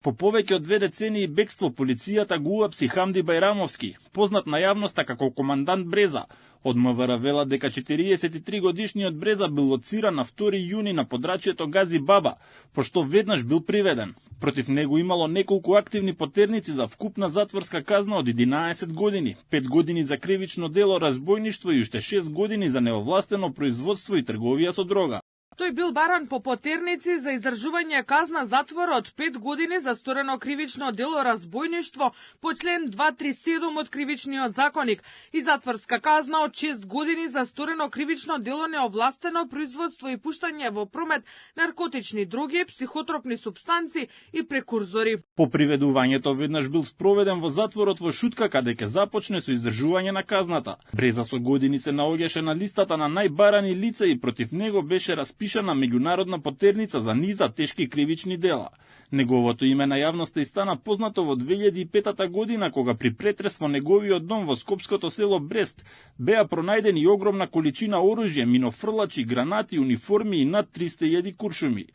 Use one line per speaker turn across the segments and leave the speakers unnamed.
По повеќе од 2 децении бегство, полицијата го уапси Хамди Бајрамовски, познат на јавноста како командант Бреза. Од МВР велат дека 43 годишниот Бреза бил лоциран на 2 јуни на подрачјето Гази Баба, пошто веднаш бил приведен. Против него имало неколку активни потерници за вкупна затворска казна од 11 години, 5 години за кривично дело разбојништво и уште 6 години за неовластено производство и трговија со дрога.
Тој бил баран по потерници за издржување казна затвор од 5 години за сторено кривично дело разбојништво по член 237 од Кривичниот законник и затворска казна од 6 години за сторено кривично дело неовластено производство и пуштање во промет наркотични дроги, психотропни супстанци и прекурзори.
По приведувањето веднаш бил спроведен во затворот во Шутка, каде ќе започне со издржување на казната. Бреза со години се наоѓаше на листата на најбарани лица и против него беше распишана меѓународна потерница за низа тешки кривични дела. Неговото име на јавноста и стана познато во 2005 година, кога при претрес во неговиот дом во скопското село Брест беа пронајдени огромна количина оружје, минофрлачи, гранати, униформи и над 300.000 куршуми.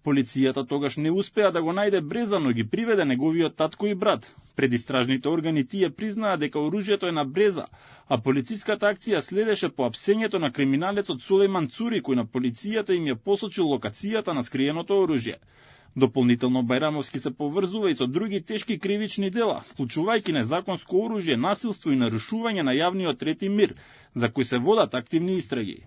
Полицијата тогаш не успеа да го најде Бреза, но ги приведе неговиот татко и брат. Предистражните органи тие признаа дека оружјето е на Бреза, а полициската акција следеше по апсењето на криминалецот Сулејман Цури, кој на полицијата им ја посочил локацијата на скриеното оружје. Дополнително Бајрамовски се поврзува и со други тешки кривични дела, вклучувајќи незаконско оружје, насилство и нарушување на јавниот ред и мир, за кои се водат активни истраги.